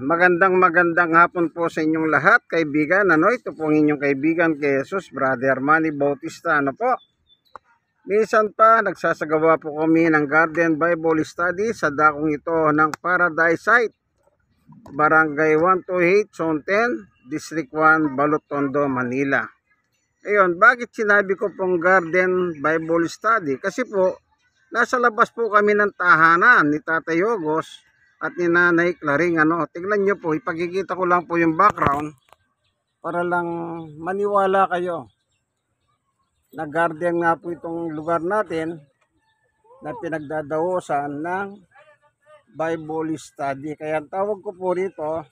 Magandang hapon po sa inyong lahat, kaibigan. Ito po ang inyong kaibigan kay Jesus, Brother Manny Bautista. Po? Minsan pa, nagsasagawa po kami ng Garden Bible Study sa dakong ito ng Paradise Site, Barangay 128, Zone 10, District 1, Balotondo, Manila. Ngayon, bakit sinabi ko pong Garden Bible Study? Kasi po, nasa labas po kami ng tahanan ni Tatay Yogos at ni Nanay Claring. Tingnan nyo po, ipakikita ko lang po yung background para lang maniwala kayo na garden nga po itong lugar natin na pinagdadaosan ng Bible Study. Kaya ang tawag ko po rito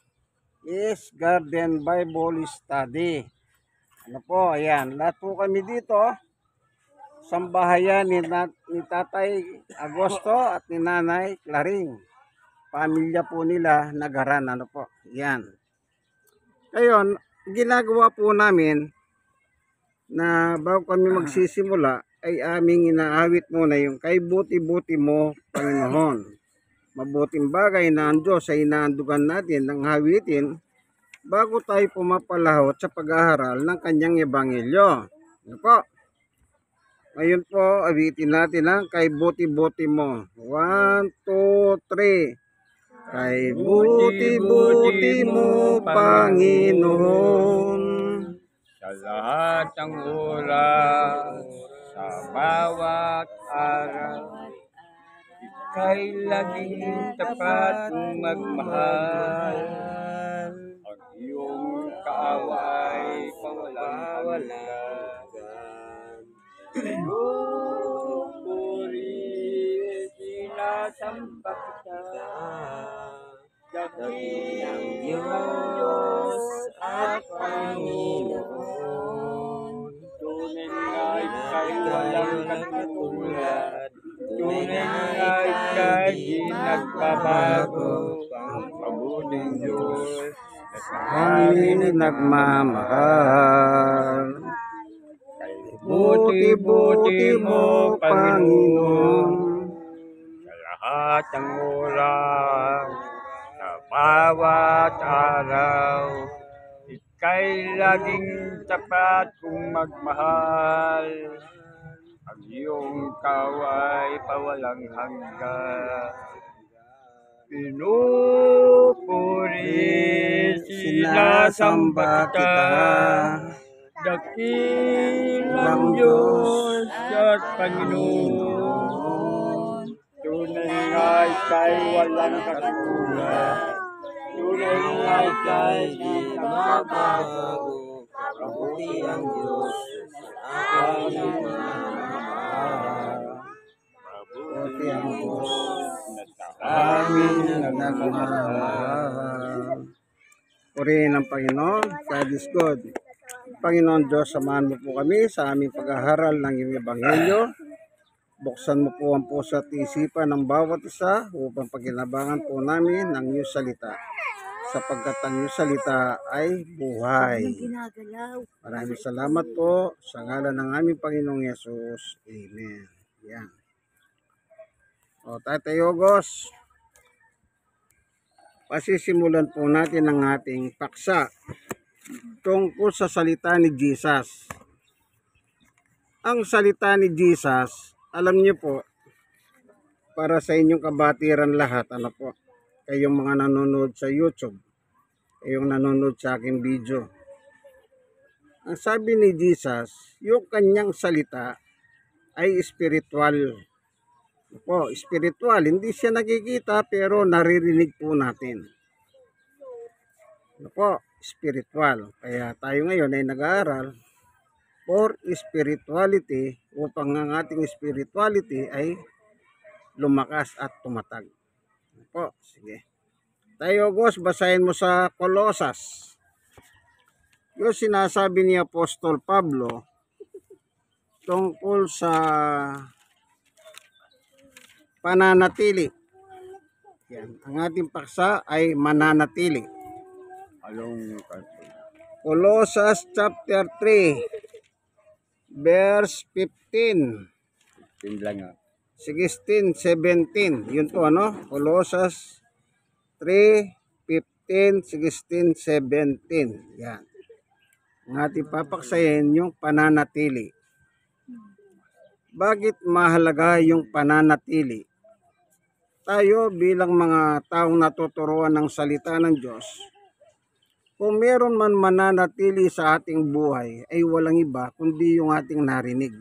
is Garden Bible Study. Ayan, lahat po kami dito sambahayan ni Tatay Agosto at ni Nanay Claring. Pamilya po nila Nagaran. Yan. Ngayon, ginagawa po namin na bago kami magsisimula ay aming inaawit muna yung kay buti-buti mo, Panginoon. Mabuting bagay na ang Diyos ay inaandugan natin ng hawitin bago tayo pumapalahot sa pag-aaral ng kanyang ebanghelyo. Ngayon po, awitin natin ang kay buti-buti mo. 1, 2, 3. Kay buti-buti mo, Panginoon, sa lahat ng oras, sa bawat araw, ika'y laging tapat mong magmahal. Ang iyong kaaway pawalang puri, sinasamba kita. Dakilang Diyos at Panginoon, tunay nga ika'y walang katulad, tunay nga ika'y nagbabago, ang mabuting Diyos na sa amin nagmamahal. Buti-buti mo, Panginoon, sa lahat ng oras, sa bawat araw, ika'y laging tapat kung magmahal. Ang iyong kaway pawalang hanggan. Pinupuri, sinasamba kita. Dakilang Diyos at Panginoon, tunay nga ika'y walang katulad, tunay nga ika'y di nagbabago, mabuti ang Diyos sa amin Mabuti ang Diyos na sa amin nagmamahal. Purihin ang Panginoon, God is good. Panginoon Diyos, samahan mo po kami sa aming pag-aaral ng iyong ebanghelyo. Buksan mo po ang puso at isipan ng bawat isa upang pagkinabangan po namin ng iyong salita, sapagkat ang iyong salita ay buhay. Maraming salamat po sa ngalan ng aming Panginoong Yesus. Amen. Yan. Tatay Yogos, pasisimulan po natin ang ating paksa tungkol sa salita ni Jesus. Ang salita ni Jesus, alam niyo po, para sa inyong kabatiran lahat, kayong mga nanonood sa YouTube, kayong nanonood sa aking video. Ang sabi ni Jesus, yung kanyang salita ay spiritual. Spiritual, hindi siya nakikita pero naririnig po natin. Spiritual. Kaya tayo ngayon ay nag-aaral for spirituality upang ang ating spirituality ay lumakas at tumatag. Sige. Tayo, Gos, basahin mo sa Colosas. Yung sinasabi ni Apostol Pablo tungkol sa pananatili. Yan. Ang ating paksa ay mananatili. Colosas chapter 3 verse 15 16, 17. Yun po Colosas 3:15 15, 16, 17. Yan. Ang ating papaksayin yung pananatili. Bakit mahalaga yung pananatili? Tayo bilang mga taong natuturuan ng salita ng Diyos, kung meron man mananatili sa ating buhay ay walang iba kundi yung ating narinig.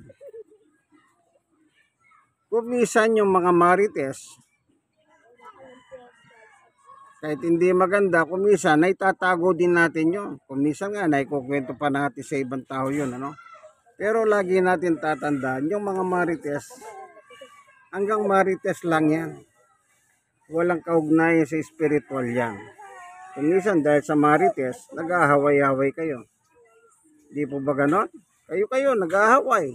Kung minsan yung mga marites, kahit hindi maganda, kung minsan naitatago din natin yun. Kung minsan nga naikukwento pa natin sa ibang tao yun. Pero lagi natin tatandaan yung mga marites, hanggang marites lang yan. Walang kaugnayan sa spiritual yan. Kung minsan dahil sa marites, nag-ahaway-haway kayo. Di po ba ganon? Kayo nag-ahaway.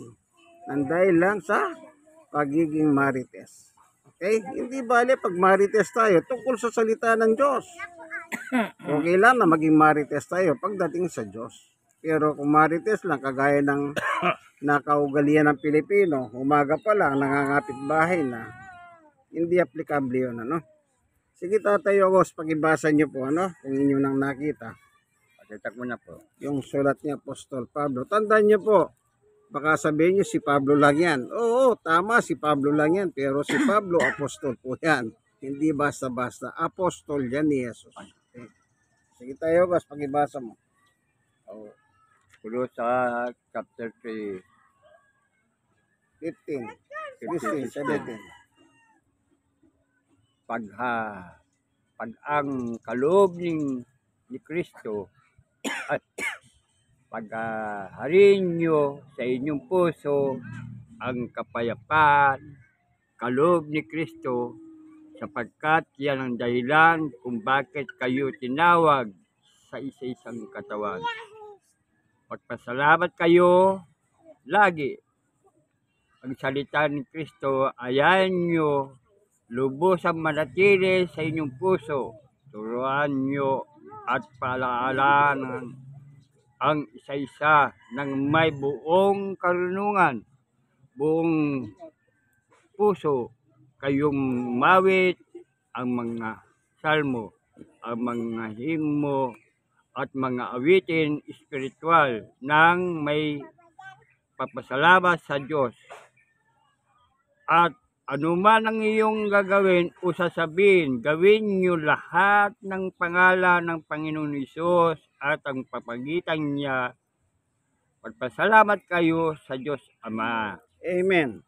Nang dahil lang sa pagiging marites. Okay? Hindi bale pag marites tayo tungkol sa salita ng Diyos. Okay lang na maging marites tayo pagdating sa Diyos. Pero kung marites lang, kagaya ng nakaugalian ng Pilipino, umaga pa lang, nangangapit bahay na, hindi applicable yun, Sige, Tatay August, pakibasa niyo po, kung inyo nang nakita. Pakita ko na po. Yung sulat ni Apostol Pablo. Tandaan niyo po, baka sabihin niyo si Pablo lang yan. Oo, tama, si Pablo lang yan. Pero si Pablo, apostol po yan. Hindi basta-basta. Apostol yan ni Jesus. Okay. Sige, Tayo August, pakibasa mo. Oh. Pulo sa chapter 3. 15, 16, 17. Pag ang kaloob ni Kristo at paghaharin nyo sa inyong puso ang kapayapaan, kaloob ni Kristo, sapagkat yan ang dahilan kung bakit kayo tinawag sa isa-isang katawan. Pagpasalamat kayo lagi. Ang salita ni Kristo, ayahan nyo lubusang manatili sa inyong puso. Turuan nyo at paalalahanan ang isa-isa ng may buong karunungan, buong puso. Kayong mawit ang mga salmo, ang mga himno, at mga awitin espiritual nang may papasalamat sa Diyos. At anuman ang iyong gagawin o sasabihin, gawin niyo lahat ng pangalan ng Panginoon Hesus at ang papagitan niya. Pagpasalamat kayo sa Diyos Ama. Amen.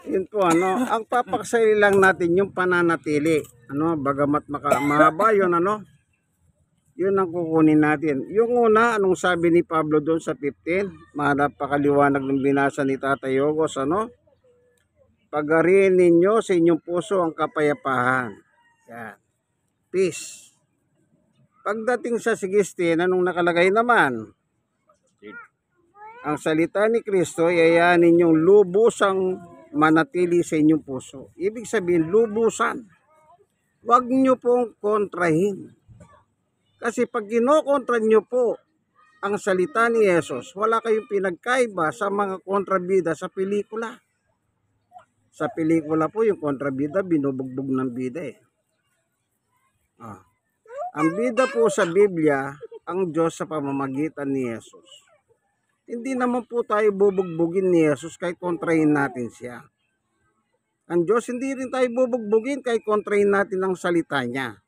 Yun po, ang papaksay lang natin yung pananatili. Bagamat mahaba yun, yun ang kukunin natin. Yung una, anong sabi ni Pablo doon sa 15? Napakaliwanag ng binasa ni Tatay August, Pagariin ninyo sa inyong puso ang kapayapaan. Yan. Peace. Pagdating sa 16, anong nakalagay naman? Ang salita ni Kristo, iayain ninyong lubusang manatili sa inyong puso. Ibig sabihin, lubusan. Huwag nyo pong kontrahin. Kasi pag kinokontra nyo po ang salita ni Jesus, wala kayong pinagkaiba sa mga kontrabida sa pelikula. Sa pelikula po, yung kontrabida, binubugbog ng bida Ang bida po sa Biblia, ang Diyos sa pamamagitan ni Jesus. Hindi naman po tayo bubugbugin ni Jesus kahit kontrahin natin siya. Ang Diyos, hindi rin tayo bubugbugin kahit kontrahin natin ang salita niya.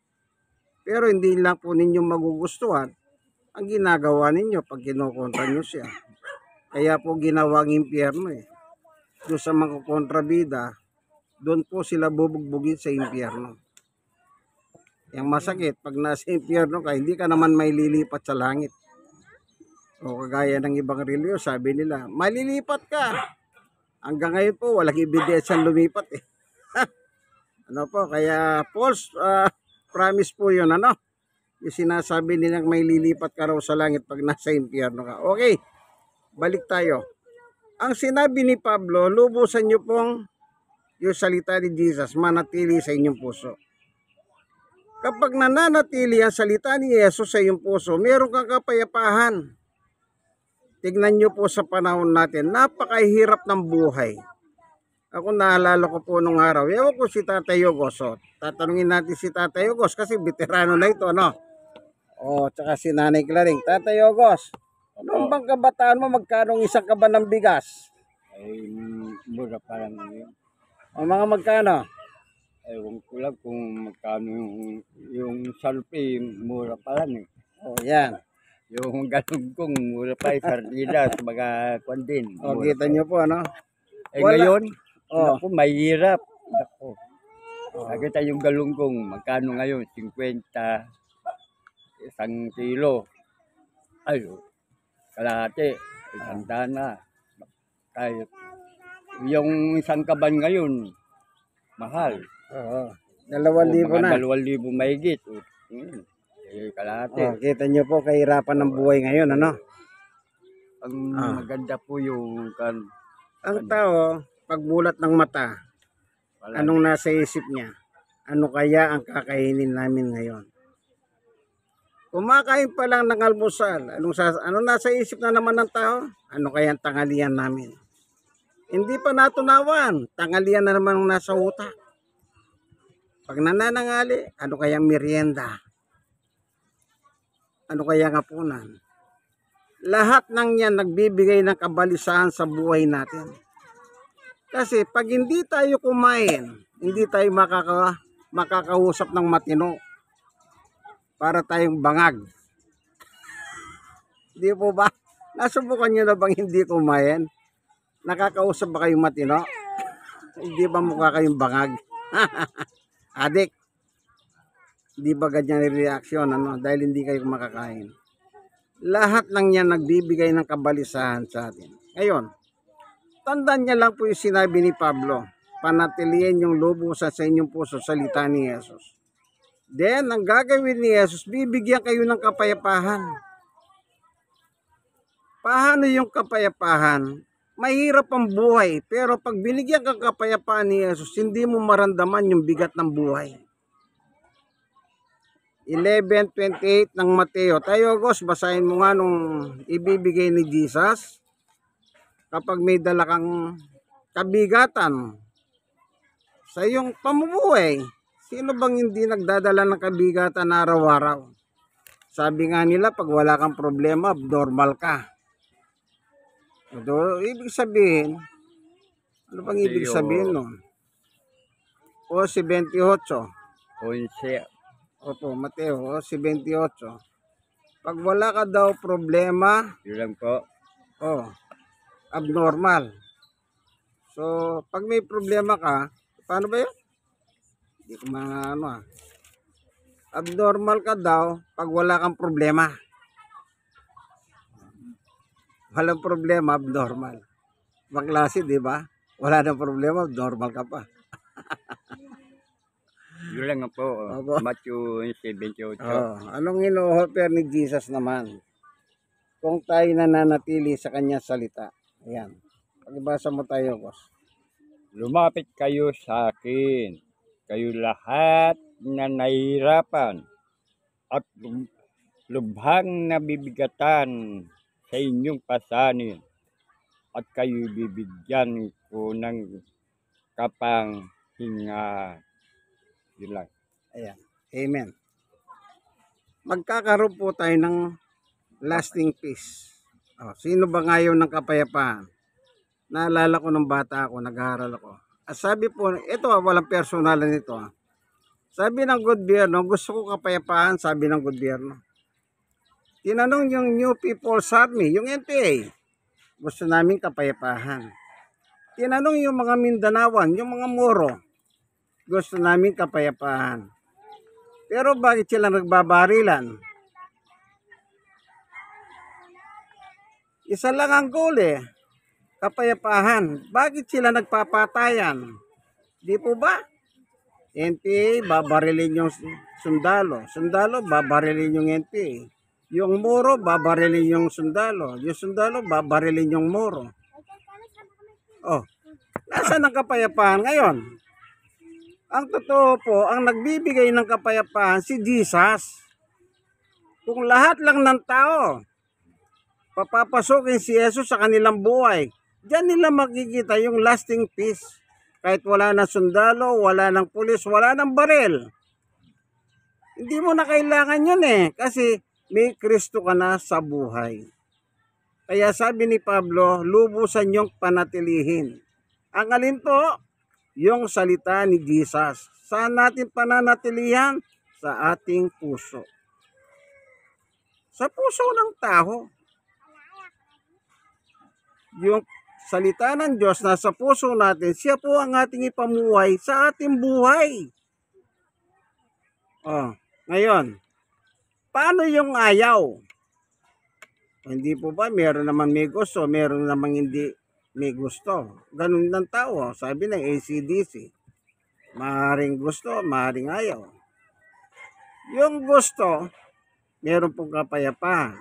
Pero hindi lang po ninyo magugustuhan ang ginagawa ninyo pag kinukontra nyo siya. Kaya po ginawang impyerno Doon sa mga kontrabida, doon po sila bubugbugin sa impyerno. Yang masakit, pag nasa impyerno ka, hindi ka naman may lilipat sa langit. O kagaya ng ibang reliyon, sabi nila, malilipat ka. Hanggang ngayon po, walang ebidensya lumipat kaya false promise po yun, yung sinasabi nilang may lilipat ka raw sa langit pag nasa impyerno ka. Okay, balik tayo. Ang sinabi ni Pablo, lubusan nyo pong yung salita ni Jesus, manatili sa inyong puso. Kapag nananatili ang salita ni Jesus sa iyong puso, meron kang kapayapaan. Tignan nyo po sa panahon natin, napakahirap ng buhay. Ako naalala ko po nung araw. Ewan ko si Tatay Yogos. So, tatanungin natin si Tatay Yogos kasi veterano na ito, no? O, tsaka si Nanay Claring. Tatay Yogos, noong bang kabataan mo, magkano ang isang kaban ng bigas? Ay, mura pa lang yun. O mga magkano? Ewan ko lang kung magkano yung salpi, mura pa lang eh. O, yan. Yung galunggong, mura pa yung sardinas, mga kwan din. O, mura kita pa. nyo po, no? Eh Wala. ngayon, Oh. naku, mahirap. Naku. Nakita yung galunggong, magkano ngayon? 50, isang kilo. Ay, kalahati, isang dana. Ay, yung isang kaban ngayon, mahal. Oo. 2,000 na. 2,000 mahigit. Kalahati. O, kita nyo po, kahirapan ng buhay ngayon, ano? Ang maganda po yung Ang tao, pagbulat ng mata, anong nasa isip niya? Ano kaya ang kakainin namin ngayon? Kumakain pa lang ng almusal, ano nasa isip na naman ng tao? Ano kaya ang tanghalian namin? Hindi pa natunawan, tanghalian na naman ang nasa utak. Pag nananangali, ano kaya ang merienda? Ano kaya ang hapunan? Lahat ng yan nagbibigay ng kabalisahan sa buhay natin. Kasi pag hindi tayo kumain, hindi tayo makakausap ng matino para tayong bangag. Di po ba? Nasubukan nyo na bang hindi kumain? Nakakausap ba kayong matino? Hindi ba mukha kayong bangag? Adik. Di ba ganyan yung reaksyon dahil hindi kayo makakain? Lahat ng yan nagbibigay ng kabalisahan sa atin. Ngayon, tandaan niya lang po yung sinabi ni Pablo, panatilihin yung lubusan sa inyong puso, salita ni Jesus. Then, ang gagawin ni Jesus, bibigyan kayo ng kapayapahan. Paano yung kapayapahan? Mahirap ang buhay, pero pag binigyan ka kapayapaan ni Jesus, hindi mo maramdaman yung bigat ng buhay. 11:28 ng Mateo. Tayo, Gos, basahin mo nga nung ibibigay ni Jesus. Kapag may dala kang kabigatan sa iyong pamumuhay, sino bang hindi nagdadala ng kabigatan araw-araw? Sabi nga nila, pag wala kang problema, abnormal ka. Ito, ibig sabihin, ano bang ibig sabihin nun? O 28. 11. Opo, Mateo 28. Pag wala ka daw problema, Yun lang po. abnormal. So, pag may problema ka, paano ba yun? Hindi ko abnormal ka daw pag wala kang problema. Walang problema, abnormal. Maklase, di ba? Wala nang problema, abnormal ka pa. Yun lang po. Opo. Matthew 78. Anong ino-offer ni Jesus naman? Kung tayo nananatili sa kanyang salita. Ayan. Pagibasa mo tayo, Boss. Lumapit kayo sa akin, kayo lahat na nahihirapan at lubhang nabibigatan sa inyong pasanin, at kayo bibigyan ko ng kapanghinga. Yun lang. Ayan. Amen. Magkakaroon po tayo ng lasting peace. Sino ba ngayon ng kapayapaan? Naalala ko nung bata ako, nag-aaral ako. At sabi po, ito walang personalan nito. Sabi ng gobyerno, gusto ko kapayapaan, sabi ng gobyerno. Tinanong yung New People's Army, yung NPA, gusto namin kapayapaan. Tinanong yung mga Mindanawan, yung mga Moro, gusto namin kapayapaan. Pero bakit sila nagbabarilan? Isa lang ang goal kapayapaan. Bakit sila nagpapatayan? Di po ba? NPA, babarilin yung sundalo. Sundalo, babarilin yung NPA. Yung Moro, babarilin yung sundalo. Yung sundalo, babarilin yung Moro. Nasaan ang kapayapaan ngayon? Ang totoo po, ang nagbibigay ng kapayapaan si Jesus. Kung lahat lang ng tao papapasukin si Jesus sa kanilang buhay, diyan nila makikita yung lasting peace. Kahit wala ng sundalo, wala ng pulis, wala ng baril. Hindi mo na kailangan yun kasi may Kristo ka na sa buhay. Kaya sabi ni Pablo, lubusan niyong panatilihin. Ang alin po? Yung salita ni Jesus. Saan natin pananatilihan? Sa ating puso. Sa puso ng tao. Yung salita ng Diyos nasa puso natin, siya po ang ating ipamuhay sa ating buhay. Ngayon, paano yung ayaw? Hindi po ba, meron naman may gusto, meron naman hindi may gusto. Ganun ng tao, sabi ng AC/DC. Maaaring gusto, maaaring ayaw. Yung gusto, meron pong kapayapaan.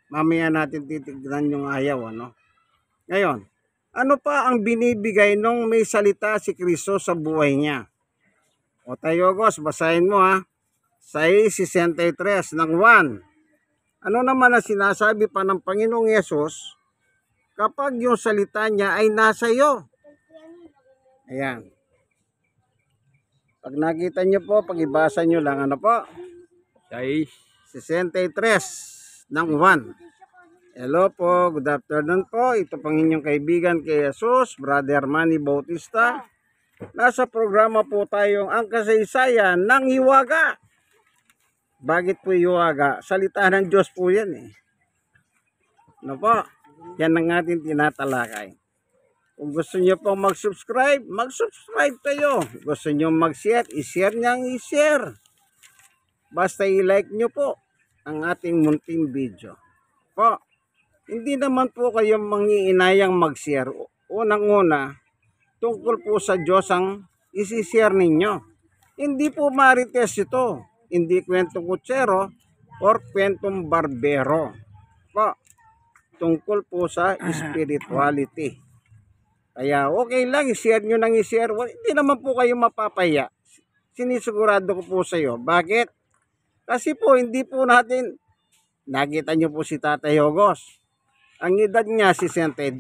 Mamaya natin titignan yung ayaw, Ngayon, ano pa ang binibigay nung may salita si Kristo sa buhay niya? O tayo, Gos, basahin mo sa 63 ng 1. Ano naman ang sinasabi pa ng Panginoong Yesus kapag yung salita niya ay nasa iyo? Ayan. Pag nakita niyo po, pag-ibasa niyo lang, 63 ng 1. Hello po, good afternoon po. Ito pang inyong kaibigan kay Jesus, Brother Manny Bautista. Nasa programa po tayong ang kasaysayan ng hiwaga. Bakit po hiwaga? Salita ng Diyos po yan po? Yan ang ating tinatalakay. Kung gusto niyo pong mag-subscribe, mag-subscribe kayo. Gusto niyo mag-share, i-share niyang i-share. Basta i-like niyo po ang ating munting video. Po, hindi naman po kayo mangiinayang mag-share. Unang-una, tungkol po sa Diyos ang isi-share ninyo. Hindi po marites ito. Hindi kwentong kutsero or kwentong barbero. Po, tungkol po sa spirituality. Kaya okay lang, i-share nyo nang i-share. Hindi naman po kayo mapapaya. Sinisigurado ko po sa iyo. Bakit? Kasi po, hindi po natin, nakita nyo po si Tatay Hogos. Ang edad niya, 62.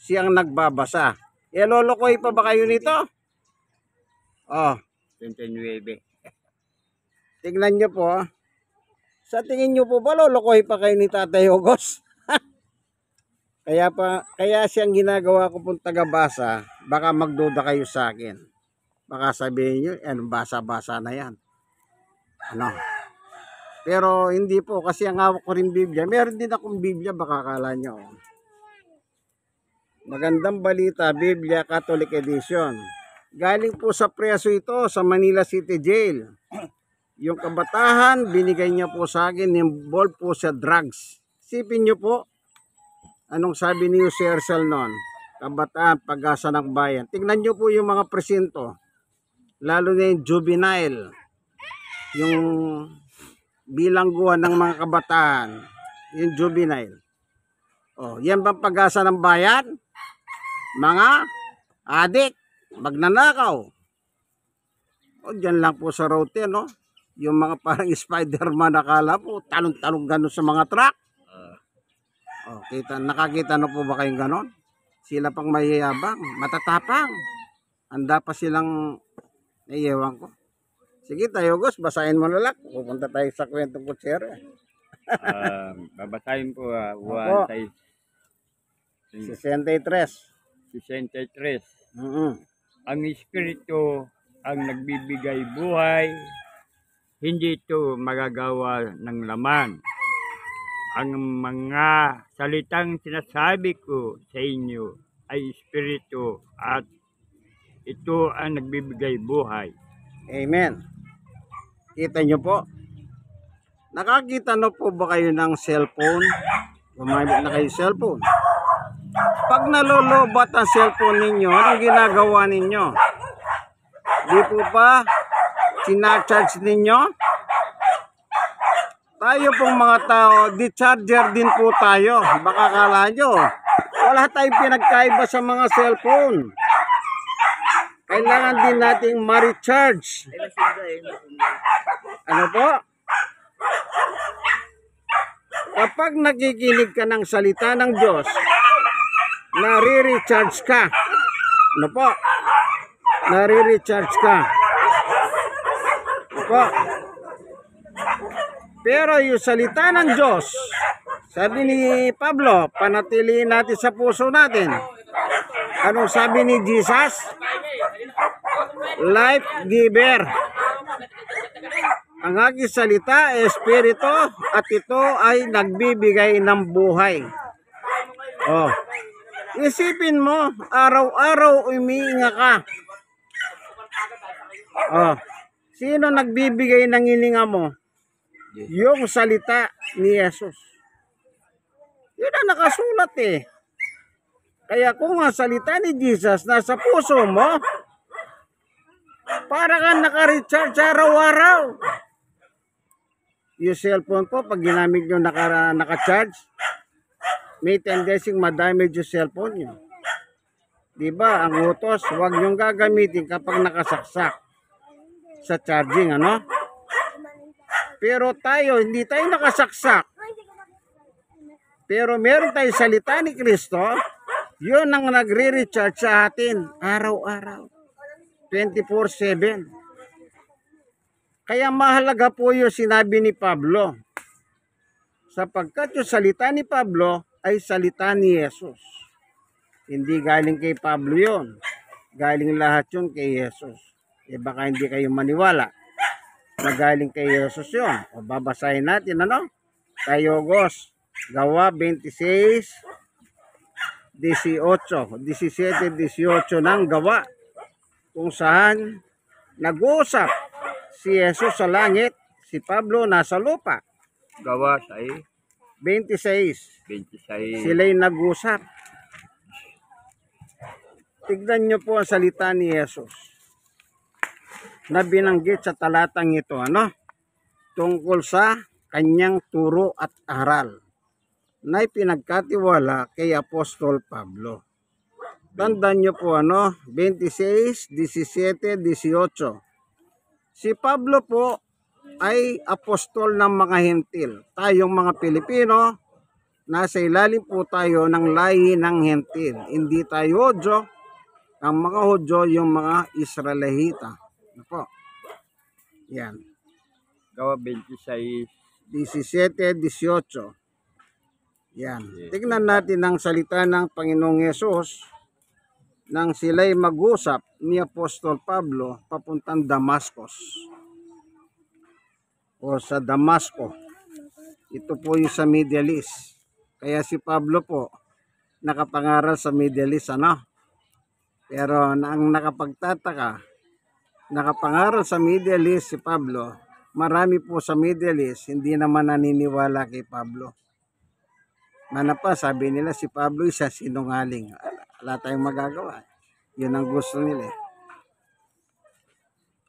Siyang nagbabasa. Lolokoy pa ba kayo nito? 29. Tignan nyo po. Sa tingin nyo po ba, lolokoy pa kayo ni Tatay Hogos? Kaya siyang ginagawa ko pong tagabasa, baka magduda kayo sa akin. Baka sabihin nyo, basa-basa na yan. Pero hindi po, kasi ang hawak ko rin Biblia. Meron din akong Biblia, baka akala nyo. Magandang Balita, Biblia Catholic Edition. Galing po sa preso ito, sa Manila City Jail. Yung kabatahan, binigay niya po sa akin, involved po sa drugs. Sipin niyo po, anong sabi ni Jose Rizal noon? Kabataan, Pag-asa ng Bayan. Tingnan niyo po yung mga presinto. Lalo na yung juvenile. Yung bilangguan ng mga kabataan. Yung juvenile. Yan bang Pag-asa ng Bayan? Mga adik, magnanakaw. Diyan lang po sa route, yung mga parang Spider-Man, nakala po, talong-talong gano'n sa mga truck. Nakakita na po ba kayong gano'n? Sila pang mayayabang, matatapang. Handa pa silang, naiyewan ko. Sige tayo, Gus, basahin mo na lang. Pupunta tayo sa kwentong kutsero. Babasahin po, 63. Ang Espiritu ang nagbibigay buhay, hindi ito magagawa ng laman. Ang mga salitang sinasabi ko sa inyo ay Espiritu at ito ang nagbibigay buhay. Amen. Kita nyo po. Nakakita na po ba kayo ng cellphone? Gumamit na kayo cellphone. Pag nalolobat ang cellphone ninyo, anong ginagawa ninyo? Di po ba sinacharge ninyo? Tayo pong mga tao, di-charger din po tayo. Baka kala nyo, wala tayong pinagkaiba sa mga cellphone. Kailangan din nating ma-recharge. Ano po? Kapag nakikinig ka ng salita ng Diyos, nare-recharge ka. Ano po? nare-recharge ka. Opo. Pero yung salita ng Diyos, sabi ni Pablo, panatiliin natin sa puso natin. Anong sabi ni Jesus? Life giver. Ang aking salita ay espiritu at ito ay nagbibigay ng buhay. Oh. Isipin mo, araw-araw umiinga ka. Oh. Sino nagbibigay ng hininga mo? Yung salita ni Jesus. Yun ang nakasulat eh. Kaya kung ang salita ni Jesus nasa puso mo, para kang naka-recharge araw-araw. Yung cellphone po, pag ginamit nyo naka-charge, may tendency madamage yung cellphone nyo. Diba, ang utos, huwag nyong gagamitin kapag nakasaksak sa charging, ano? Pero tayo, hindi tayo nakasaksak. Pero meron tayong salita ni Kristo, yun ang nagre-recharge sa atin araw-araw. 24/7. Kaya mahalaga po yung sinabi ni Pablo. Sapagkat yung salita ni Pablo ay salita ni Jesus. Hindi galing kay Pablo yun. Galing lahat yun kay Jesus. Eh baka hindi kayo maniwala na galing kay Jesus yun. O babasahin natin, ano? Tayogos, Gawa 26, 18, 17, 18 ng Gawa. Kung saan nag-uusap si Jesus sa langit, si Pablo nasa lupa. Gawa sa 26. 26. Sila'y nag-usap. Tignan nyo po ang salita ni Jesus na binanggit sa talatang ito, ano? Tungkol sa kanyang turo at aral na pinagkatiwala kay Apostol Pablo. Tandaan nyo po, ano? 26, 17, 18. Si Pablo po ay apostol ng mga hentil. Tayong mga Pilipino, nasa ilalim po tayo ng lahi ng hentil. Hindi tayo Hudyo. Ang mga Hudyo, yung mga Israelita. Ano po? Yan. Gawa 26. 17, 18. Yan. Tignan natin ang salita ng Panginoong Yesus nang sila'y mag-usap ni Apostol Pablo papuntang Damascus o sa Damasco. Ito po yung sa Middle East. Kaya si Pablo po nakapangaral sa Middle East, ano? Pero ang nakapagtataka, nakapangaral sa Middle East si Pablo, marami po sa Middle East hindi naman naniniwala kay Pablo. Mana pa, sabi nila si Pablo isa sinungaling. Wala tayong magagawa. Yun ang gusto nila.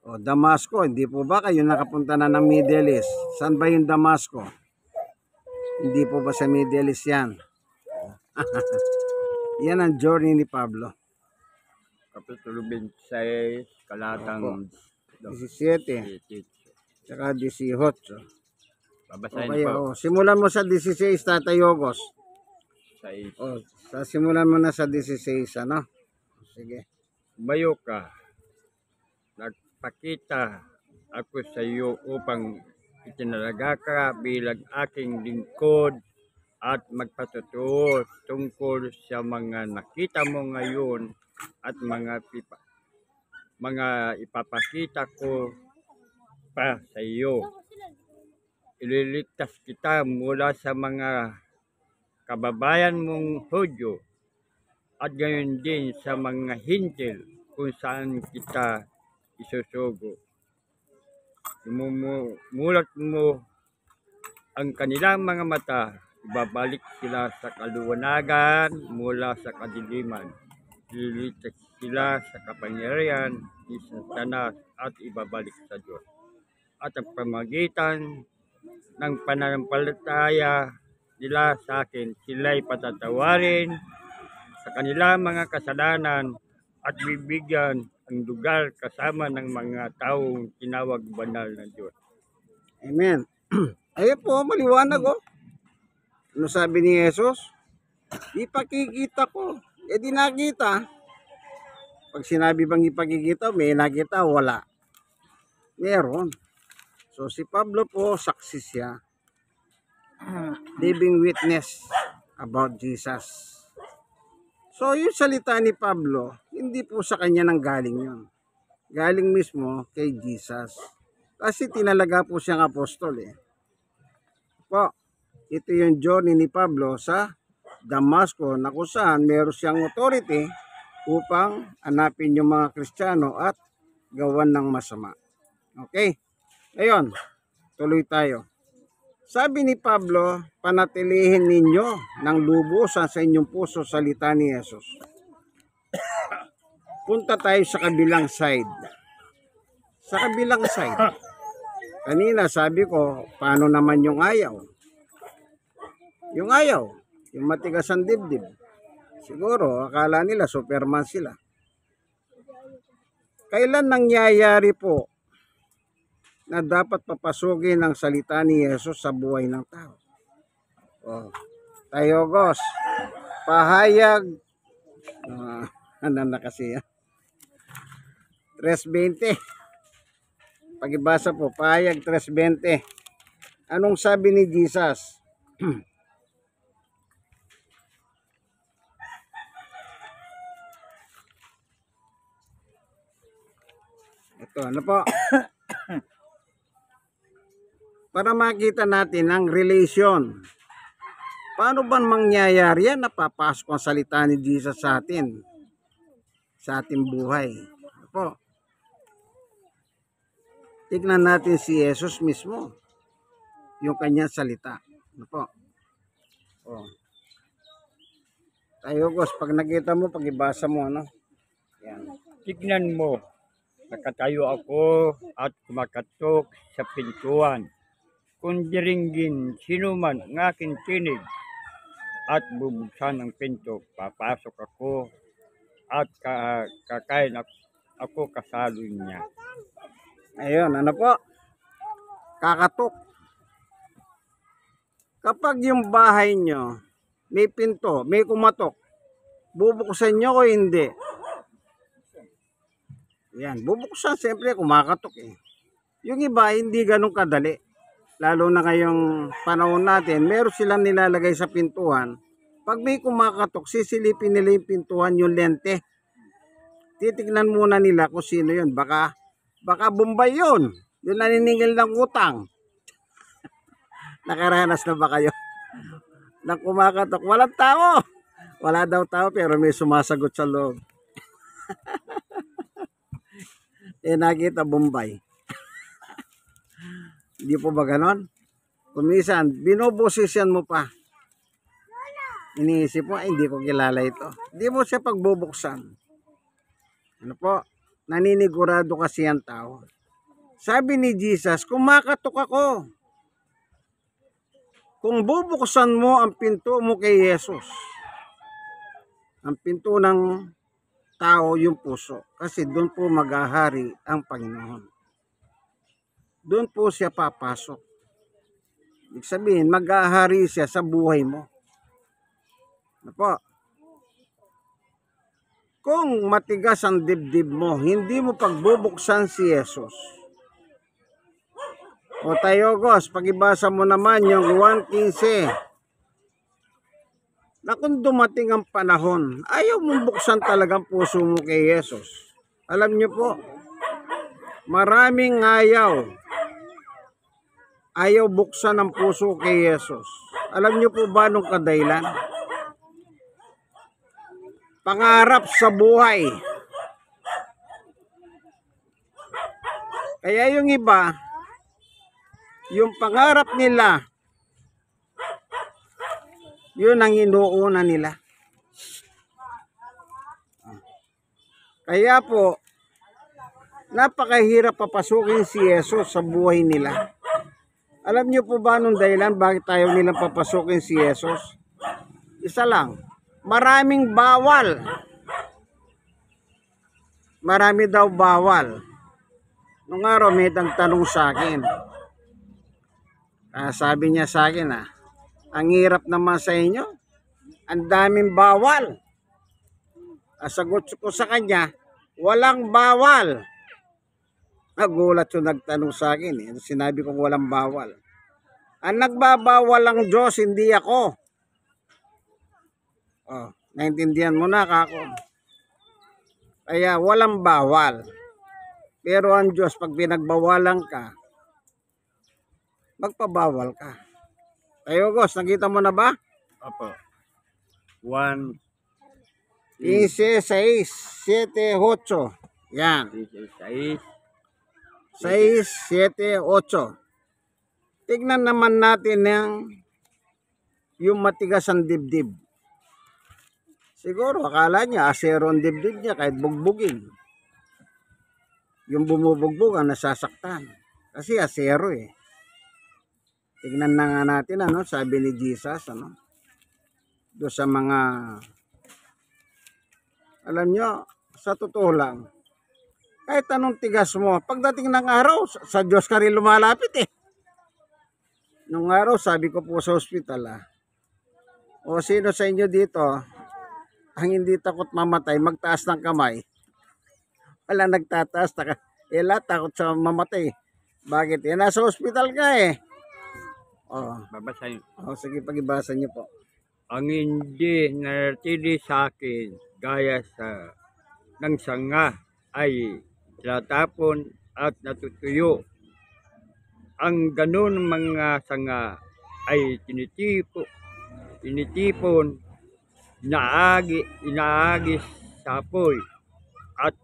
O Damasco, hindi po ba kayo nakapunta na ng Middle East? Saan ba yung Damasco? Hindi po ba sa Middle East yan? Yan ang journey ni Pablo. Kapitulo 26, kalatang 17, saka 18. Babasahin Okay, po. simulan mo sa 16, Tatay Yogos. 6. O, simulan mo na sa 16, ano? Sige. Umayo ka. Nagpakita ako sa iyo upang itinalaga ka bilang aking lingkod at magpatutuo tungkol sa mga nakita mo ngayon at mga ipapakita ko pa sa iyo. Ililigtas kita mula sa mga kababayan mong Hudyo at gayon din sa mga hintil kung saan kita isusugo. Mulat mo ang kanilang mga mata, ibabalik sila sa kaluwanagan mula sa kadiliman. Ililigtas sila sa kapangyarihan ni Satanas at ibabalik sa Diyos. At ang pamagitan ng pananampalataya nila sa akin, sila'y patatawarin sa kanilang mga kasalanan at bibigyan ang lugar kasama ng mga taong tinawag banal ng Diyos. Amen. Ayun po, maliwanag oh. Ano sabi ni Jesus? Ipakikita ko. Eh di nakita. Pag sinabi bang ipakikita, may nakita, wala. Meron. So si Pablo po, saksi siya. Living witness about Jesus. So yung salita ni Pablo, hindi po sa kanya nang galing yun. Galing mismo kay Jesus. Kasi tinalaga po siyang apostol eh. Po, ito yung journey ni Pablo sa Damasco na kung saan meron siyang authority upang hanapin yung mga Kristiyano at gawan ng masama. Okay? Ngayon, tuloy tayo. Sabi ni Pablo, panatilihin ninyo ng lubusan sa inyong puso salita ni Jesus. Punta tayo sa kabilang side. Sa kabilang side. Kanina sabi ko, paano naman yung ayaw? Yung ayaw, yung matigas ang dibdib. Siguro, akala nila Superman sila. Kailan nangyayari po na dapat papasukin ang salita ni Jesus sa buhay ng tao? Oh, tayo, Gos. Pahayag. Ano na kasi yan? 3:20. Pagibasa po, pahayag 3:20. Anong sabi ni Jesus? Ito, ano po? Para makita natin ang relation. Paano ba mangyayari yan? Napapasok ang salita ni Jesus sa atin? Sa ating buhay. Ano po? Tignan natin si Jesus mismo. Yung kanyang salita. Ano po? Oh. Tayo, Gos, pag nakita mo, pag-ibasa mo, ano? Yan. Tignan mo, nakatayo ako at kumakatok sa pintuan. Kung diringgin sino man ang aking tinig at bubuksan ang pinto, papasok ako at kakain ako kasalo niya. Ayun, ano po? Kakatok. Kapag yung bahay nyo, may pinto, may kumatok, bubuksan nyo o hindi? Yan, bubuksan, siyempre kumakatok eh. Yung iba, hindi ganun kadali. Lalo na ngayong panahon natin, meron silang nilalagay sa pintuan. Pag may kumakatok, sisilipin nila yung pintuan, yung lente. Titignan muna nila kung sino yun. Baka Bombay yun. Yung naniningil ng utang. Nakaranas na ba kayo? Nang kumakatok, walang tao. Wala daw tao pero may sumasagot sa loob. Nakita Bombay. Hindi po ba ganon? Kumisan, binubusisyan mo pa. Iniisip mo, hindi ko kilala ito. Hindi mo siya pagbubuksan. Ano po? Naninigurado kasi ang tao. Sabi ni Jesus, kumakatok ako. Kung bubuksan mo ang pinto mo kay Jesus, ang pinto ng tao yung puso. Kasi doon po maghahari ang Panginoon. Doon po siya papasok. Ibig sabihin, maghahari siya sa buhay mo. Ano po? Kung matigas ang dibdib mo, hindi mo pagbubuksan si Jesus. O tayo, Gos, pagibasa mo naman yung 1:15. Na kung dumating ang panahon, ayaw mong buksan talagang puso mo kay Jesus. Alam niyo po, maraming ayaw. Ayaw buksan ang puso kay Jesus. Alam niyo po ba nung kadahilan? Pangarap sa buhay. Kaya yung iba, yung pangarap nila, yun ang inuuna nila. Kaya po, napakahirap papasukin si Jesus sa buhay nila. Alam niyo po ba nung dahilan bakit tayo nilang papasukin si Jesus? Isa lang. Maraming bawal. Marami daw bawal. Nung araw may tanong sa akin. Sabi niya sa akin ang hirap naman sa inyo. Ang daming bawal. Sagot ko sa kanya, walang bawal. Nagulat yung nagtanong sa akin eh. Sinabi kong walang bawal. Ang nagbabawal ang Diyos, hindi ako. Oh, naintindihan mo na kako. Kaya walang bawal. Pero ang Diyos, pag pinagbawalan ka, magpabawal ka. Tayo, Gos, nakita mo na ba? Opo. 1, 15, 6, 7, 8. Yan. 6, 6, 7, 8. Tignan naman natin yung matigas ang dibdib. Siguro akala niya asero ang dibdib niya kahit bugbugin. Yung bumubugbog ang nasasaktan. Kasi asero eh. Tignan na nga natin sabi ni Jesus do sa mga alam nyo, sa totoo lang, kahit anong tigas mo, pagdating ng araw, sa Diyos ka rin lumalapit eh. Nung araw, sabi ko po sa ospital o sino sa inyo dito, ang hindi takot mamatay, magtaas ng kamay. Wala nagtataas, lahat takot sa mamatay. Bakit? Nasa ospital ka eh. babasahin. Sige, pag-ibasa niyo po. Ang hindi nanatili sa akin gaya ng sanga ay tinatapon at natutuyo. Ang ganun mga sanga ay tinitipon, inaagis sa apoy at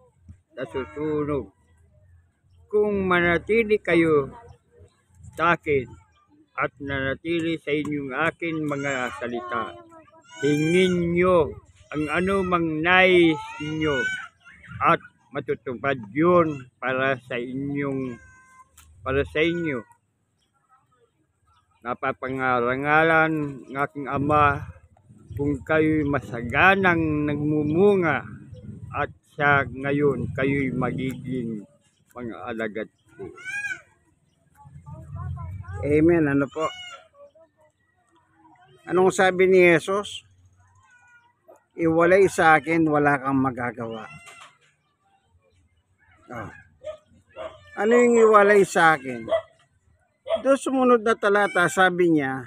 nasusunog. Kung manatili kayo sa akin at nanatili sa inyong akin mga salita, hingin nyo ang anumang nais ninyo at matutupad yun para sa inyo. Napapangarangalan ng aking Ama kung kayo'y masaganang nagmumunga at sa ngayon kayo'y magiging mga alagad ko. Amen. Ano po? Anong sabi ni Jesus? Iwalay sa akin, wala kang magagawa. Ano yung iwalay sa akin? Doon sumunod na talata, sabi niya,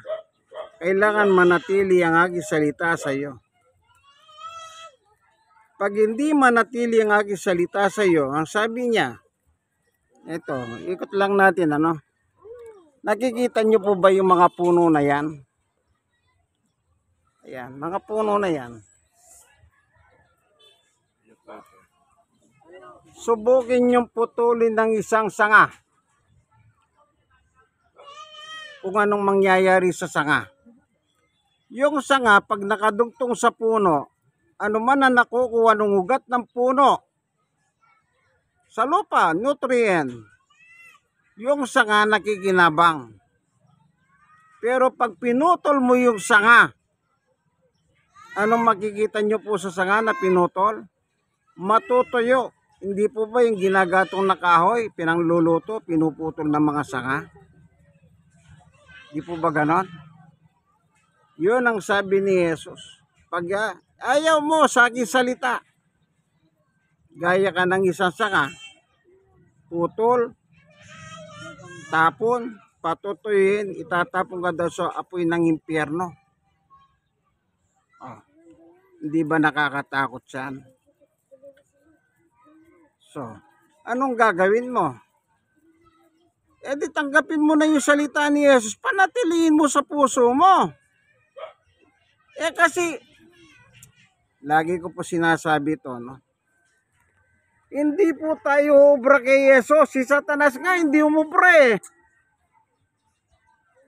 kailangan manatili ang aking salita sa iyo. Pag hindi manatili ang aking salita sa iyo, ang sabi niya, ito, ikot lang natin, nakikita niyo po ba yung mga puno na yan? Ayan, mga puno na yan. Subukin niyong putulin ng isang sanga. Kung anong mangyayari sa sanga. Yung sanga, pag nakadugtong sa puno, ano man ang nakukuha ng ugat ng puno, sa lupa, nutrient, yung sanga nakikinabang. Pero pag pinutol mo yung sanga, anong makikita nyo po sa sanga na pinutol? Matutuyo. Hindi po ba yung ginagatong na kahoy, pinangluluto, pinuputol ng mga sanga? Hindi po ba ganon? Yun ang sabi ni Jesus. Pag ayaw mo sa aking salita, gaya ka ng isang sanga, putol, tapon, patutuyin, itatapon ka daw sa apoy ng impyerno. Hindi ba nakakatakot yan? So, anong gagawin mo? Di tanggapin mo na yung salita ni Jesus, panatiliin mo sa puso mo. Kasi, lagi ko po sinasabi ito, hindi po tayo obra kay Jesus. Si Satanas nga hindi umubra eh.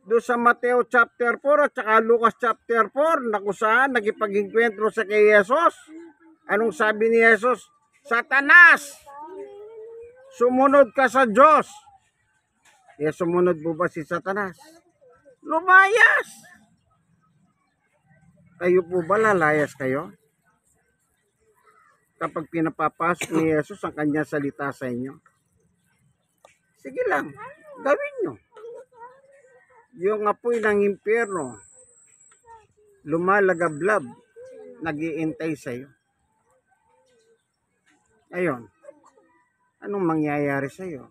Doon sa Mateo chapter 4 at saka Lucas chapter 4, na kung saan nagipag-enkwentro sa kay Jesus. Anong sabi ni Jesus? Satanas, sumunod ka sa Diyos. Sumunod po ba si Satanas? Lumayas. Kayo po ba lalayas kayo? Kapag pinapapasok ni Jesus ang kanyang salita sa inyo. Sige lang, gawin nyo. Yung apoy ng impyerno, lumalagablab, nag-iintay sa iyo. Ngayon, anong mangyayari sa iyo?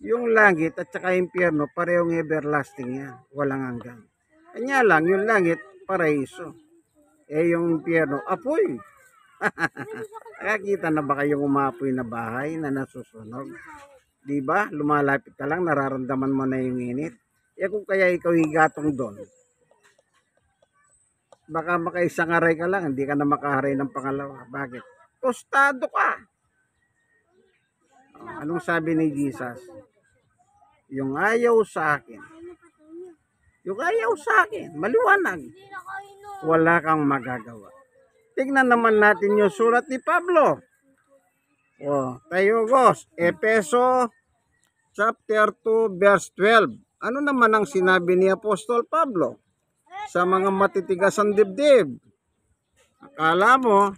Yung langit at saka impyerno, parehong everlasting yan. Walang hanggan. Kanya lang, yung langit, paraiso. Yung impyerno, apoy. Nakakita na ba kayong umapoy na bahay na nasusunog? Di ba? Lumalapit ka lang, nararamdaman mo na yung init. Kung kaya ikaw higatong doon, baka makaisang aray ka lang, hindi ka na makaharay ng pangalawa. Bakit? Tostado ka. Anong sabi ni Jesus? Yung ayaw sa akin. Yung ayaw sa akin, maliwanag. Wala kang magagawa. Tingnan naman natin yung surat ni Pablo. Tayo gos, Efeso chapter 2 verse 12. Ano naman ang sinabi ni Apostol Pablo sa mga matitigas ang dibdib? Akala mo,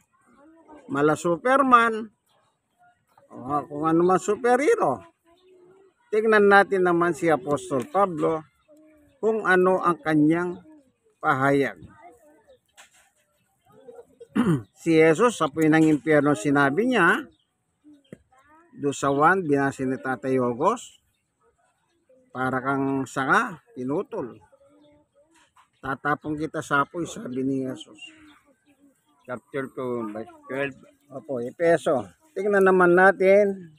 mala Superman, o kung ano man superhero. Tingnan natin naman si Apostol Pablo kung ano ang kanyang pahayag. Si Jesus sa puwing ng impyerno, sinabi niya, do sa 1, binasa ni Tatay Ogos, para kang sanga, pinutol. Tatapong kita sa apoy, sabi ni Jesus. Chapter 2, verse 12. Opo, Efeso. Tingnan naman natin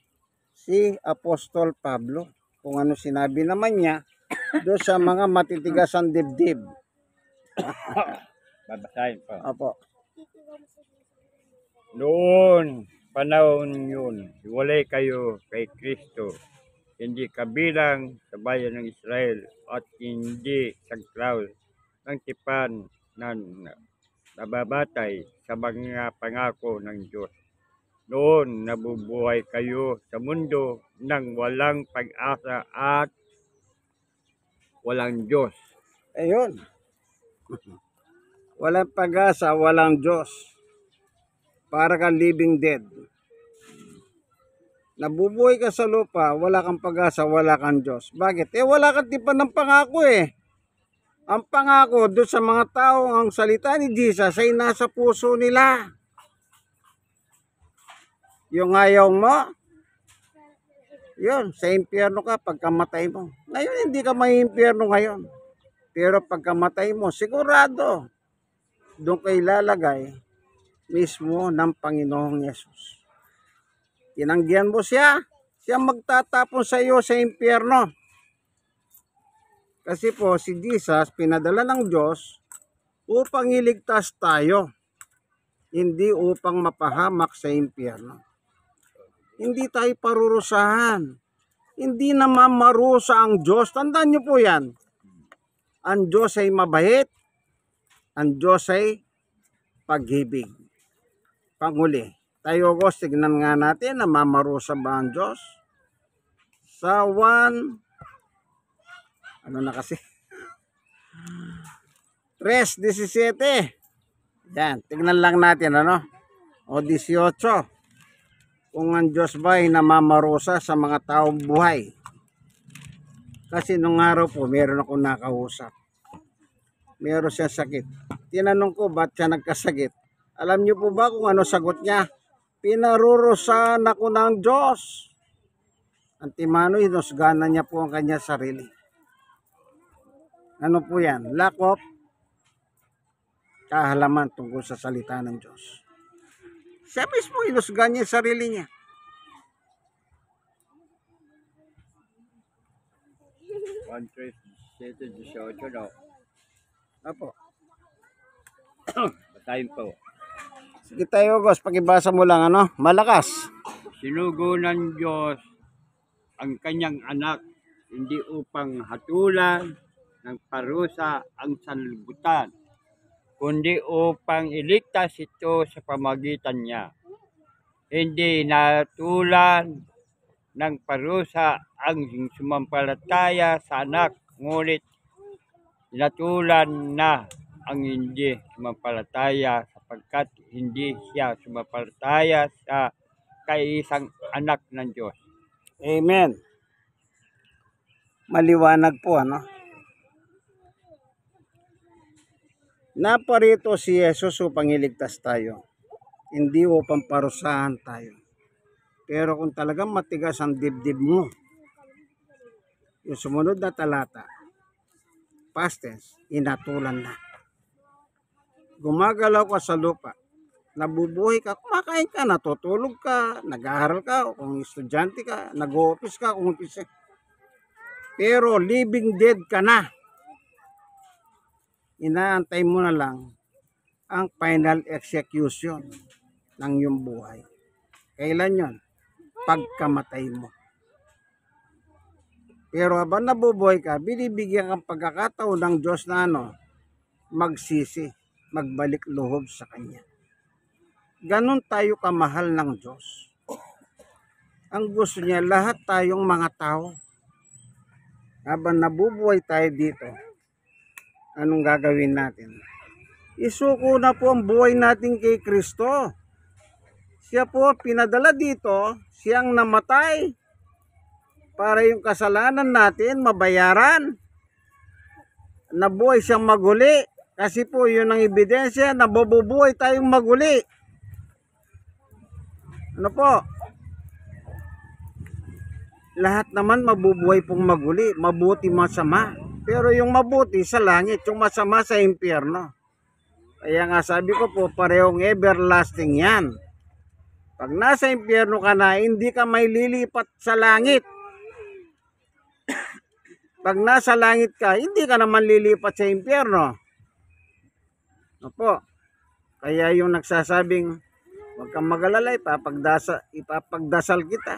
si Apostol Pablo, kung ano sinabi naman niya do sa mga matitigas ang dibdib. Babasahin po. Opo. Noon, panahon yun, hiwalay kayo kay Kristo, hindi kabilang sa bayan ng Israel at hindi saklaw ng tipan na nababatay sa mga pangako ng Diyos. Noon, nabubuhay kayo sa mundo ng walang pag-asa at walang Diyos. Ayun. Walang pag-asa, walang Diyos. Para kang living dead. Nabubuhay ka sa lupa, wala kang pag-asa, wala kang Diyos. Bakit? Wala kang tipan ng pangako eh. Ang pangako doon sa mga tao, ang salita ni Jesus ay nasa puso nila. Yung ayaw mo, yun, sa impyerno ka pagkamatay mo. Ngayon, hindi ka may impyerno ngayon. Pero pagkamatay mo, sigurado, doon kayo lalagay mismo ng Panginoong Yesus. Tinanggihan mo siya, siya magtatapon sa iyo sa impyerno. Kasi po si Jesus pinadala ng Diyos upang iligtas tayo, hindi upang mapahamak sa impyerno. Hindi tayo parurusahan. Hindi naman marusa ang Diyos. Tandaan niyo po yan. Ang Diyos ay mabait. Ang Diyos ay pag-ibig. Panghuli. Tayo Ogos, tignan nga natin na mamarusa ba ang Diyos? Sa 1, ano na kasi? 3:17. Yan, tignan lang natin ano? O 18. Kung ang Diyos ba ay namamarusa sa mga taong buhay. Kasi nung araw po, meron akong nakausap. Meron siya sakit. Tinanong ko, ba't siya nagkasakit? Alam niyo po ba kung ano sagot niya? Pinarurusahan ako ng Diyos. Antimano, hinusganan niya po ang kanya sarili. Ano po yan? Lack of kahalaman tungkol sa salita ng Diyos. Siya mismo hinusgan niya sarili niya. daw. Apo. Basahin po. Sige tayo, Gos. Pakibasa mo lang, ano? Malakas. Sinugo ng Diyos ang kanyang anak, hindi upang hatulan ng parusa ang sanlibutan, kundi upang iligtas ito sa pamagitan niya. Hindi natulan ng parusa ang sumampalataya sa anak, ngunit natulan na ang hindi sumampalataya sapagkat hindi siya sumampalataya sa kaisang anak ng Diyos. Amen. Maliwanag po, ano? Naparito si Jesus upang iligtas tayo. Hindi upang parusahan tayo. Pero kung talagang matigas ang dibdib mo, yung sumunod na talata, past tense, inatulan na. Gumagalaw ka sa lupa, nabubuhay ka, kumakain ka, natutulog ka, nag-aaral ka, o kung estudyante ka, nag-office ka, kung office. Pero living dead ka na. Inaantay mo na lang ang final execution ng iyong buhay. Kailan yon? Pagkamatay mo. Pero habang nabubuhay ka, binibigyan kang pagkakataon ng Diyos na magsisi, magbalik loob sa Kanya. Ganon tayo kamahal ng Diyos. Ang gusto niya, lahat tayong mga tao, habang nabubuhay tayo dito, anong gagawin natin? Isuko na po ang buhay natin kay Kristo. Siya po pinadala dito, siyang namatay para yung kasalanan natin mabayaran. Nabuhay siyang maguli kasi po yun ang ebidensya na mabubuhay tayong maguli. Ano po? Lahat naman mabubuhay pong maguli, mabuti masama. Pero yung mabuti sa langit, yung masama sa impyerno. Kaya nga sabi ko po, parehong everlasting yan. Pag nasa impyerno ka na, hindi ka may lilipat sa langit. Pag nasa langit ka, hindi ka naman lilipat sa impyerno. Opo. Kaya yung nagsasabing, huwag kang mag-alala, ipapagdasal kita.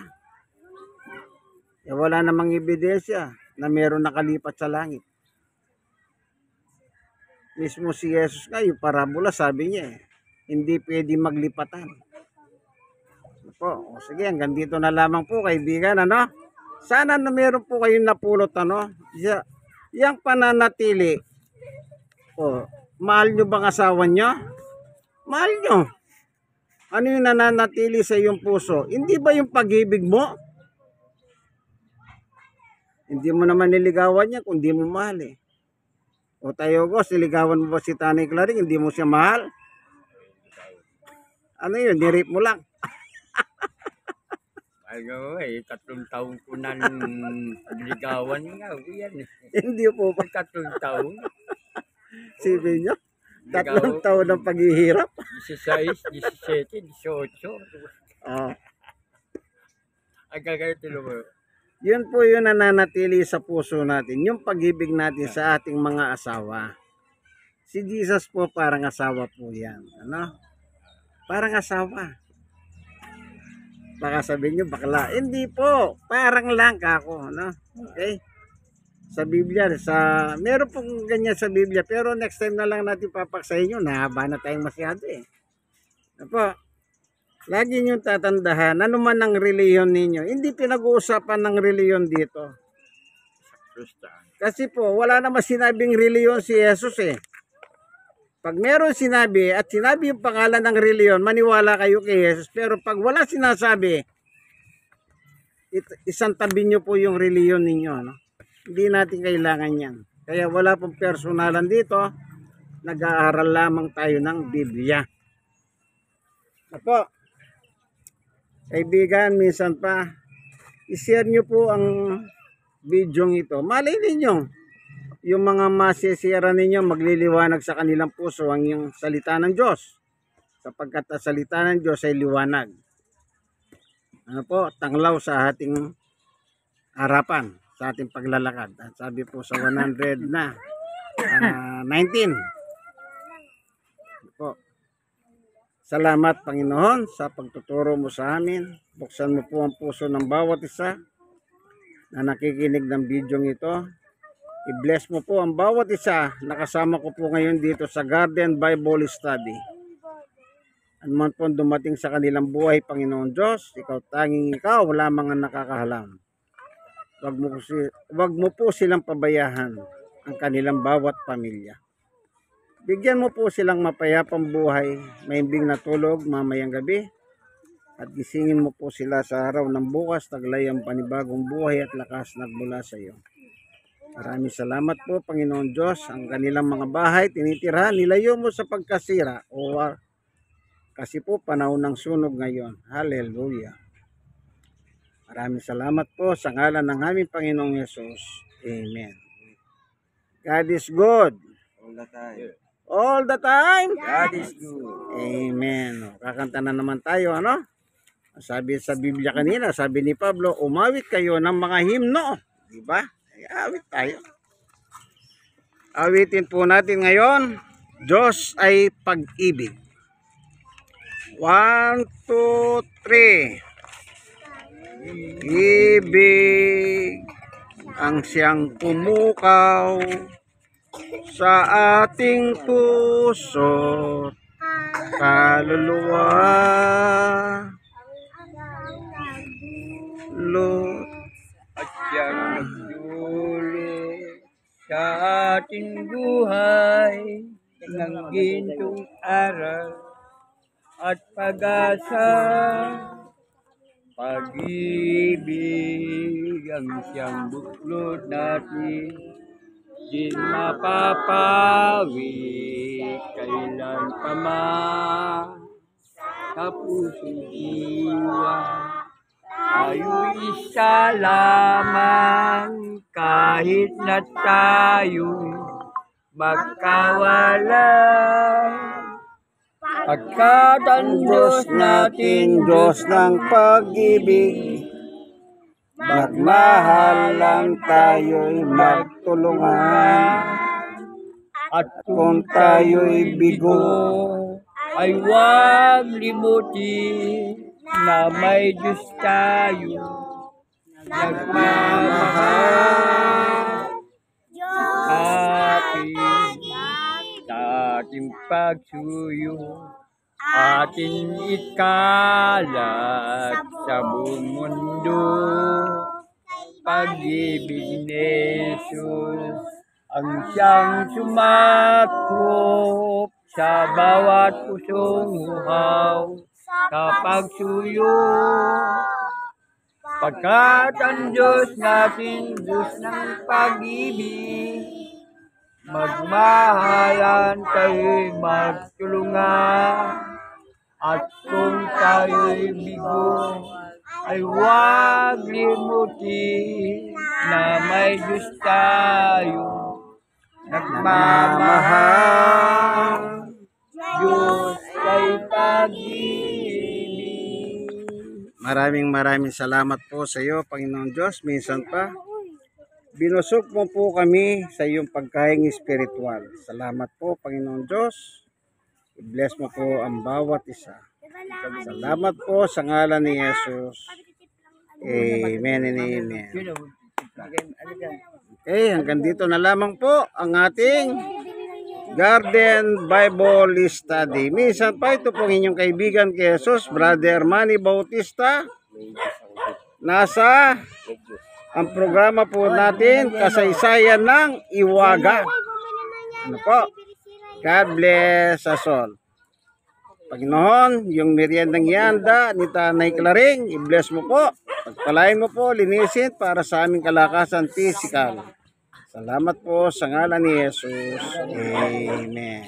Eh, wala namang ebidensya na meron nakalipat sa langit. Mismo si Jesus nga, yung parabola, sabi niya, hindi pwede maglipatan. Po, sige, hanggang dito na lamang po, kaibigan, Sana na meron po kayong napulot, yung pananatili. Mahal nyo bang asawa nyo? Mahal nyo. Ano yung nananatili sa iyong puso? Hindi ba yung pag-ibig mo? Hindi mo naman niligawan niya kung hindi mo mahal eh. O tayo, Gos, niligawan mo ba si Tanay Claring, hindi mo siya mahal? Ano yun, nirip mo lang. Ano 3 taon ko na niligawan nga. Yan. Hindi po ba? 3 taon. Sipin nyo? 3 taon ng paghihirap. 16, 17, 18. Ang gagawin mo. Yun po yun na nananatili sa puso natin. Yung pag-ibig natin sa ating mga asawa. Si Jesus po parang asawa po yan. Parang asawa. Baka sabihin nyo, bakla. Hindi po. Parang lang ako. Okay? Sa Biblia. Meron pong ganyan sa Biblia. Pero next time na lang natin papaksahin nyo. Nahaba na tayong masyado eh. Po. Lagi nyo tatandahan, ano man ang reliyon ninyo. Hindi pinag-uusapan ng reliyon dito. Kasi po, wala naman sinabing reliyon si Jesus eh. Pag meron sinabi at sinabi yung pangalan ng reliyon, maniwala kayo kay Jesus. Pero pag wala sinasabi, isang tabi nyo po yung reliyon ninyo. Hindi natin kailangan yan. Kaya wala pong personalan dito. Nag-aaral lamang tayo ng Biblia. Apo. Kaibigan, minsan pa, i-share nyo po ang video ito. Malay ninyo, yung mga masisira ninyo, magliliwanag sa kanilang puso ang yung salita ng Diyos. Sapagkat ang salita ng Diyos ay liwanag. Tanglaw sa ating harapan, sa ating paglalakad. At sabi po sa 119. Salamat Panginoon sa pagtuturo mo sa amin. Buksan mo po ang puso ng bawat isa na nakikinig ng video ito. I-bless mo po ang bawat isa na kasama ko po ngayon dito sa Garden Bible Study. Ano man po dumating sa kanilang buhay, Panginoon Diyos, tanging ikaw, lamang ang nakakahalam. Wag mo po silang pabayahan ang kanilang bawat pamilya. Bigyan mo po silang mapayapang buhay, maimbing na tulog mamayang gabi, at gisingin mo po sila sa araw ng bukas, taglay ang panibagong buhay at lakas nagmula sa iyo. Maraming salamat po, Panginoon Diyos, ang kanilang mga bahay, tinitirahan, nilayo mo sa pagkasira, kasi po panahon ng sunog ngayon. Hallelujah. Maraming salamat po sa ngalan ng aming Panginoong Yesus. Amen. God is good. All the time. All the time. God is good. Amen. O, kakanta na naman tayo, ano? Sabi sa Biblia kanina, sabi ni Pablo, umawit kayo ng mga himno. Diba? Ay, awit tayo. Awitin po natin ngayon, Diyos ay pag-ibig. 1, 2, 3. Ibig ang siyang pumukaw sa ating puso, kaluluwa, At siyang nagduli sa ating buhay ng gintong aral at pag-asa. Pag-ibig ang siyang buklod natin, di mapapawi kailan pa man sa pusong diwa. Tayo'y isa lamang kahit na tayo'y magkawalan. Pagkat ang Diyos natin, Diyos ng pag-ibig, magmahalan tayo'y magtulungan. at Kung tayo'y bigo, ay huwag limutin na may Diyos tayo nagmamahal. Ating pagsuyo, ating ikalat sa buong mundo. Pag-ibig ni Jesus ang siyang sumakop sa bawat pusong uhaw sa pagsuyo. Pagkat ang Diyos natin, Diyos ng pag-ibig, magmahalan tayo'y magtulungan. At kung tayo'y bigo, ay huwag limutin na may Diyos tayo nagmamahal. Diyos ay pag-ibig. maraming salamat po sa iyo, Panginoon Diyos. Minsan pa, binusog mo po kami sa iyong pagkaing espiritual. Salamat po, Panginoon Diyos. I-bless mo po ang bawat isa. Salamat po sa ngalan ni Jesus. Amen and amen. Okay, hanggang dito na lamang po ang ating Garden Bible Study. Minsan pa, ito pong inyong kaibigan kay Jesus, Brother Manny Bautista. Nasa ang programa po natin, kasaysayan ng Iwaga. Ano po? God bless us all. Panginoon, yung meriendang yanda ni Tanay Claring, i-bless mo po. Pagpalain mo po, linisin para sa aming kalakasan physical. Salamat po sa ngalan ni Jesus. Amen.